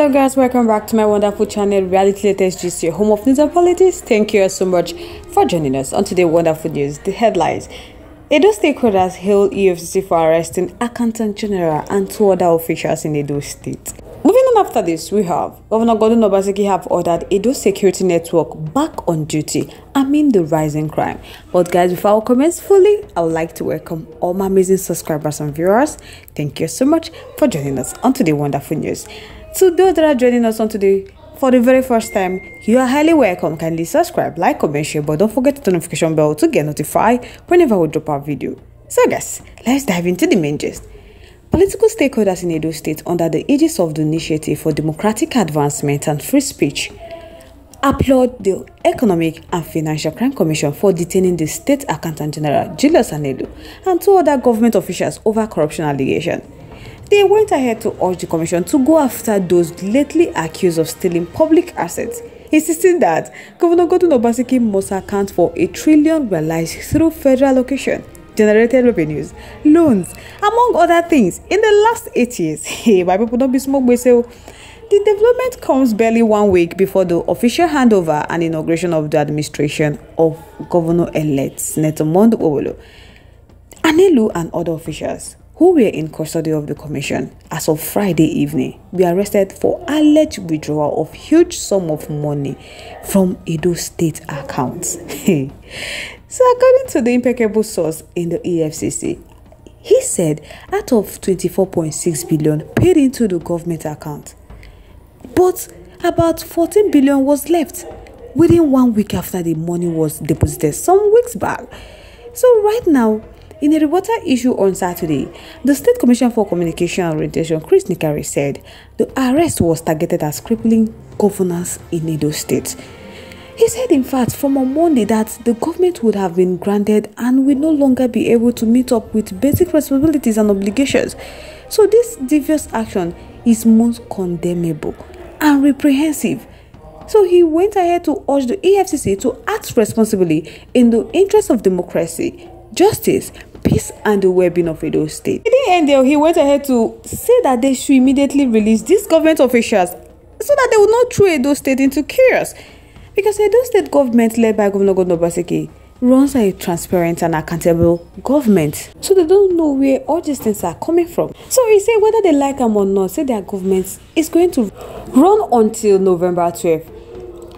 Hello guys, welcome back to my wonderful channel Reality Latest Gist, your home of news and politics. Thank you so much for joining us on today's wonderful news. The headlines: Edo stakeholders hail EFCC for arresting Accountant General and two other officials in Edo State. Moving on after this, we have Governor Obaseki have ordered Edo Security Network back on duty amid the rising crime. But guys, before our comments fully, I would like to welcome all my amazing subscribers and viewers. Thank you so much for joining us on today's wonderful news. To those that are joining us on today for the very first time, you are highly welcome. Kindly subscribe, like, comment, share, but don't forget the notification bell to get notified whenever we drop our video. So guys, let's dive into the main gist. Political stakeholders in Edo State, under the aegis of the Initiative for Democratic Advancement and Free Speech, applaud the Economic and Financial Crime Commission for detaining the State Accountant General Julius Anedu and two other government officials over corruption allegations. They went ahead to urge the commission to go after those lately accused of stealing public assets, insisting that Governor Obaseki must account for $1 trillion realized through federal allocation, generated revenues, loans, among other things, in the last 8 years. Hey, my people, don't be smoke myself. The development comes barely 1 week before the official handover and inauguration of the administration of Governor-elect Senator Mondo Owolo. Anelu and other officials who were in custody of the commission as of Friday evening were arrested for alleged withdrawal of huge sum of money from Edo State accounts. So according to the impeccable source in the EFCC, he said out of 24.6 billion paid into the government account, but about 14 billion was left within 1 week after the money was deposited some weeks back. So right now, in a reporter issue on Saturday, the State Commission for Communication and Orientation, Chris Nikari, said the arrest was targeted at crippling governance in Edo State. He said, in fact, from on Monday that the government would have been grounded and will no longer be able to meet up with basic responsibilities and obligations. So this devious action is most condemnable and reprehensible. So he went ahead to urge the EFCC to act responsibly in the interest of democracy, justice, peace, and the well-being of Edo State. In the end, he went ahead to say that they should immediately release these government officials so that they would not throw Edo State into chaos. Because Edo State government, led by Governor Obaseki, runs a transparent and accountable government. So they don't know where all these things are coming from. So he said whether they like them or not, say their government is going to run until November 12th.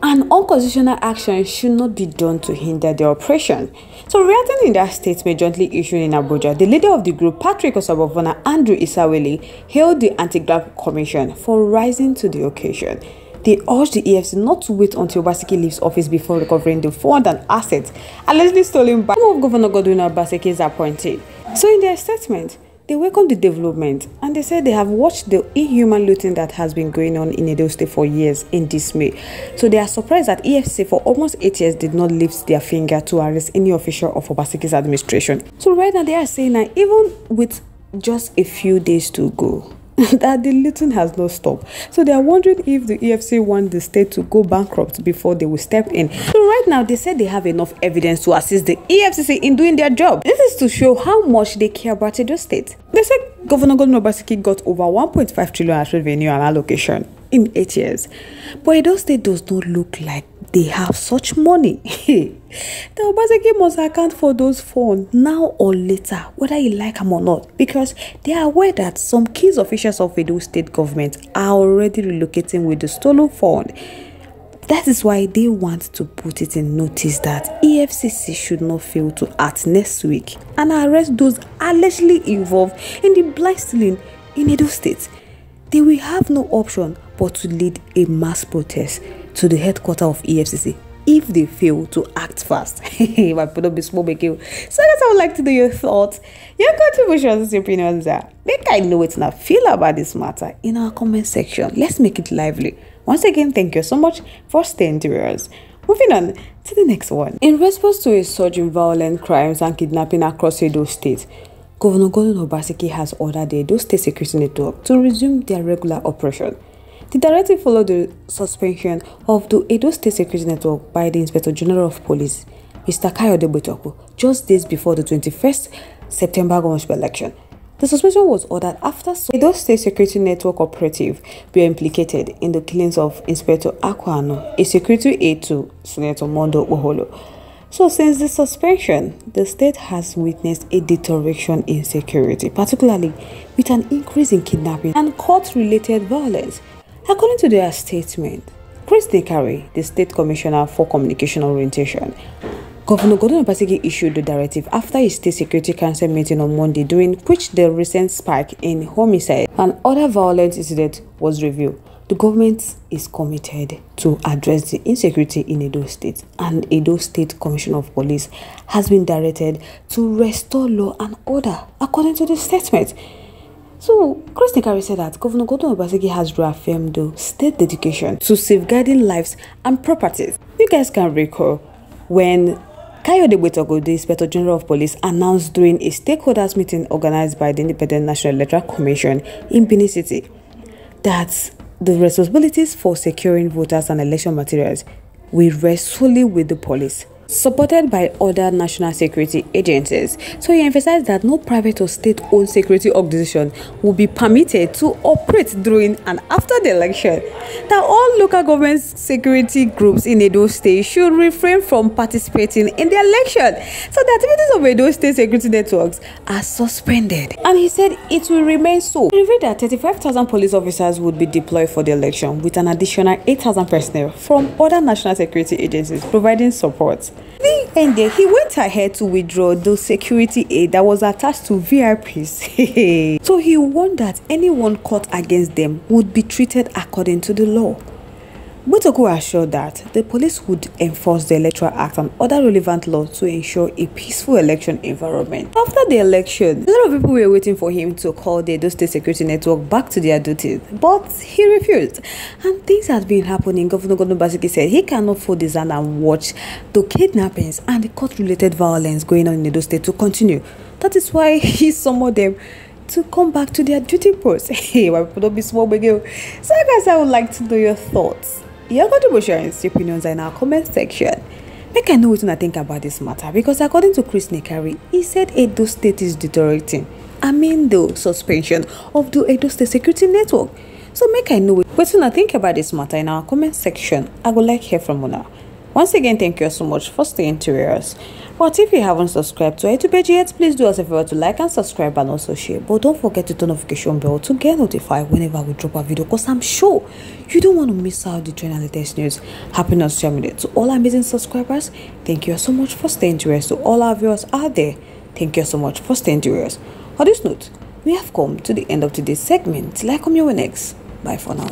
And unconstitutional action should not be done to hinder their operation. So reacting in their statement jointly issued in Abuja, the leader of the group, Patrick Osabovona Andrew Isaweli, hailed the Anti-Graft Commission for rising to the occasion. They urged the EFCC not to wait until Obaseki leaves office before recovering the funds and assets allegedly stolen by some of Governor Obaseki's appointee. So in their statement, they welcomed the development and they said they have watched the inhuman looting that has been going on in Edo State for years in dismay. So they are surprised that EFCC for almost 8 years did not lift their finger to arrest any official of Obaseki's administration. So right now they are saying that even with just a few days to go, that the looting has not stopped. So they are wondering if the EFCC want the state to go bankrupt before they will step in. So right now they said they have enough evidence to assist the EFCC in doing their job. This is to show how much they care about Edo State. They said Governor Obaseki got over 1.5 trillion as revenue and allocation in 8 years. But Edo State does not look like they have such money. The Obaseki must account for those funds now or later, whether you like them or not, because they are aware that some key officials of Edo State government are already relocating with the stolen fund. That is why they want to put it in notice that EFCC should not fail to act next week and arrest those allegedly involved in the blind stealing in Edo State. They will have no option but to lead a mass protest to the headquarters of EFCC if they fail to act fast. My people, don't be small, make you. So that's how I would like to know your thoughts, your contributions, your opinions are. Make I know what you feel about this matter in our comment section. Let's make it lively. Once again, thank you so much for staying with us. Moving on to the next one. In response to a surge in violent crimes and kidnapping across Edo State, Governor Obaseki has ordered the Edo State Security Network to resume their regular operation. The directive followed the suspension of the Edo State Security Network by the Inspector General of Police, Mr. Kayode Botoku, just days before the 21st September governorship election. The suspension was ordered after Edo State Security Network operative were implicated in the killings of Inspector Akwano, a security aide to Senator Mondo Oholo. So since the suspension, the state has witnessed a deterioration in security, particularly with an increase in kidnapping and court-related violence. According to their statement, Chris Nekari, the State Commissioner for Communication Orientation, Governor Godwin Obaseki issued the directive after a State Security Council meeting on Monday, during which the recent spike in homicide and other violent incidents was reviewed. The government is committed to address the insecurity in Edo State, and Edo State Commissioner of Police has been directed to restore law and order, according to the statement. So, Chris Nekari said that Governor Godwin Obaseki has reaffirmed the state dedication to safeguarding lives and properties. You guys can recall when Kayode Botogo, the Inspector General of Police, announced during a stakeholders meeting organized by the Independent National Electoral Commission in Benin City that the responsibilities for securing voters and election materials will rest solely with the police, supported by other national security agencies. So he emphasized that no private or state-owned security organization will be permitted to operate during and after the election. That all local government security groups in Edo State should refrain from participating in the election. So the activities of Edo State security networks are suspended. And he said it will remain so. He revealed that 35,000 police officers would be deployed for the election, with an additional 8,000 personnel from other national security agencies providing support. And then he went ahead to withdraw the security aid that was attached to VIPs. So he warned that anyone caught against them would be treated according to the law. Botogo assured that the police would enforce the Electoral Act and other relevant laws to ensure a peaceful election environment. After the election, a lot of people were waiting for him to call the Edo State Security Network back to their duties, but he refused. And things had been happening. Governor Godwin Obaseki said he cannot fold his hand and watch the kidnappings and the court-related violence going on in Edo State to continue. That is why he summoned them to come back to their duty post. Hey, why people don't be small big. So guys, I would like to know your thoughts. Your contributions, your opinions are in our comment section. Make I know what you think about this matter, because according to Chris Nekari, he said Edo State is deteriorating. I mean the suspension of the Edo State Security Network. So make I know what you think about this matter in our comment section. I would like to hear from you. Once again, thank you so much for staying curious. But if you haven't subscribed to our YouTube page yet, please do us a favor to like and subscribe and also share. But don't forget to turn notification bell to get notified whenever we drop a video, because I'm sure you don't want to miss out the trend and latest news happening on social media. To all our amazing subscribers, thank you so much for staying curious. To all our viewers out there, thank you so much for staying curious. On this note, we have come to the end of today's segment. Till I come your way next. Bye for now.